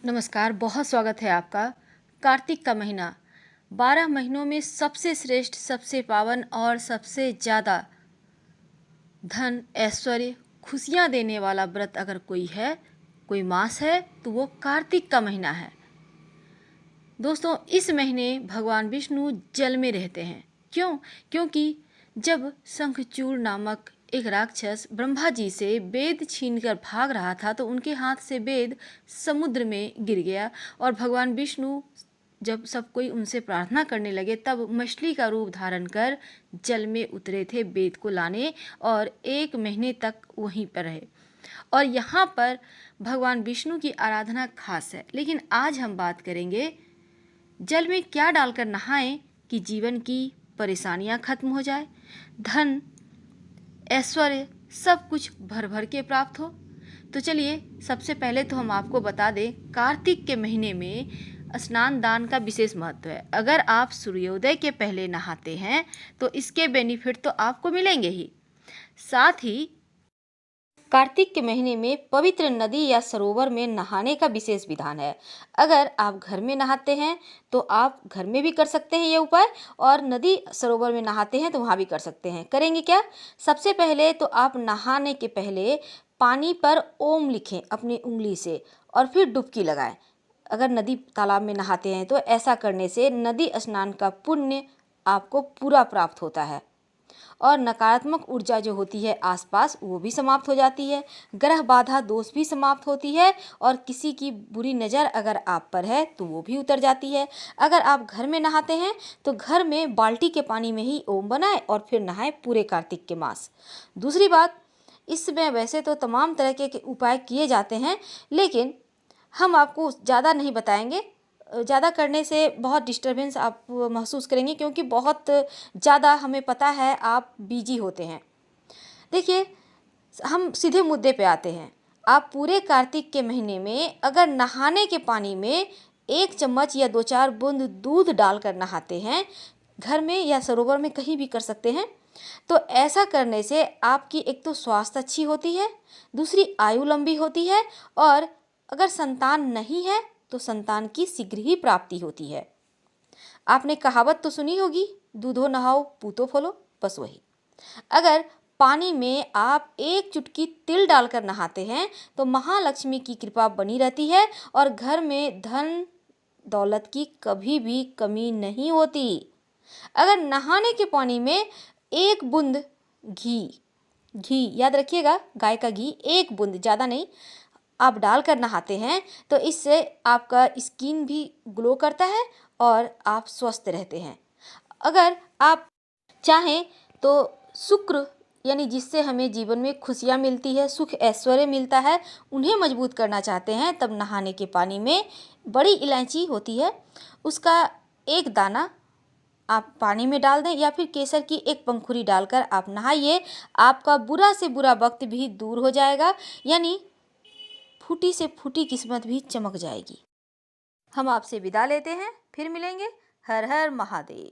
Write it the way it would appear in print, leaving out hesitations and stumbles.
नमस्कार, बहुत स्वागत है आपका। कार्तिक का महीना 12 महीनों में सबसे श्रेष्ठ, सबसे पावन और सबसे ज़्यादा धन, ऐश्वर्य, खुशियाँ देने वाला व्रत अगर कोई है, कोई मास है तो वो कार्तिक का महीना है। दोस्तों, इस महीने भगवान विष्णु जल में रहते हैं। क्यों? क्योंकि जब शंखचूड़ नामक एक राक्षस ब्रह्मा जी से वेद छीनकर भाग रहा था तो उनके हाथ से वेद समुद्र में गिर गया और भगवान विष्णु जब सब कोई उनसे प्रार्थना करने लगे तब मछली का रूप धारण कर जल में उतरे थे वेद को लाने और 1 महीने तक वहीं पर रहे। और यहाँ पर भगवान विष्णु की आराधना खास है। लेकिन आज हम बात करेंगे जल में क्या डालकर नहाएं कि जीवन की परेशानियां खत्म हो जाए, धन, ऐश्वर्य सब कुछ भर भर के प्राप्त हो। तो चलिए, सबसे पहले तो हम आपको बता दें, कार्तिक के महीने में स्नान दान का विशेष महत्व है। अगर आप सूर्योदय के पहले नहाते हैं तो इसके बेनिफिट तो आपको मिलेंगे ही, साथ ही कार्तिक के महीने में पवित्र नदी या सरोवर में नहाने का विशेष विधान है। अगर आप घर में नहाते हैं तो आप घर में भी कर सकते हैं ये उपाय, और नदी सरोवर में नहाते हैं तो वहाँ भी कर सकते हैं। करेंगे क्या? सबसे पहले तो आप नहाने के पहले पानी पर ओम लिखें अपनी उंगली से और फिर डुबकी लगाएं। अगर नदी तालाब में नहाते हैं तो ऐसा करने से नदी स्नान का पुण्य आपको पूरा प्राप्त होता है और नकारात्मक ऊर्जा जो होती है आसपास वो भी समाप्त हो जाती है, ग्रह बाधा दोष भी समाप्त होती है और किसी की बुरी नज़र अगर आप पर है तो वो भी उतर जाती है। अगर आप घर में नहाते हैं तो घर में बाल्टी के पानी में ही ओम बनाएं और फिर नहाएं पूरे कार्तिक के मास। दूसरी बात, इसमें वैसे तो तमाम तरह के उपाय किए जाते हैं, लेकिन हम आपको ज़्यादा नहीं बताएंगे। ज़्यादा करने से बहुत डिस्टर्बेंस आप महसूस करेंगे क्योंकि बहुत ज़्यादा हमें पता है आप बिजी होते हैं। देखिए, हम सीधे मुद्दे पे आते हैं। आप पूरे कार्तिक के महीने में अगर नहाने के पानी में 1 चम्मच या 2-4 बूंद दूध डालकर नहाते हैं, घर में या सरोवर में कहीं भी कर सकते हैं, तो ऐसा करने से आपकी एक तो स्वास्थ्य अच्छी होती है, दूसरी आयु लंबी होती है और अगर संतान नहीं है तो संतान की शीघ्र ही प्राप्ति होती है। आपने कहावत तो सुनी होगी, दूधो नहाओ पूतो फलो, बस वही। अगर पानी में आप 1 चुटकी तिल डालकर नहाते हैं तो महालक्ष्मी की कृपा बनी रहती है और घर में धन दौलत की कभी भी कमी नहीं होती। अगर नहाने के पानी में 1 बूंद घी, याद रखिएगा, गाय का घी 1 बूंद, ज़्यादा नहीं, आप डालकर नहाते हैं तो इससे आपका स्किन भी ग्लो करता है और आप स्वस्थ रहते हैं। अगर आप चाहें तो शुक्र, यानी जिससे हमें जीवन में खुशियाँ मिलती है, सुख ऐश्वर्य मिलता है, उन्हें मजबूत करना चाहते हैं तब नहाने के पानी में बड़ी इलायची होती है, उसका 1 दाना आप पानी में डाल दें या फिर केसर की 1 पंखुड़ी डालकर आप नहाइए। आपका बुरा से बुरा वक्त भी दूर हो जाएगा, यानी फूटी से फूटी किस्मत भी चमक जाएगी। हम आपसे विदा लेते हैं, फिर मिलेंगे। हर हर महादेव।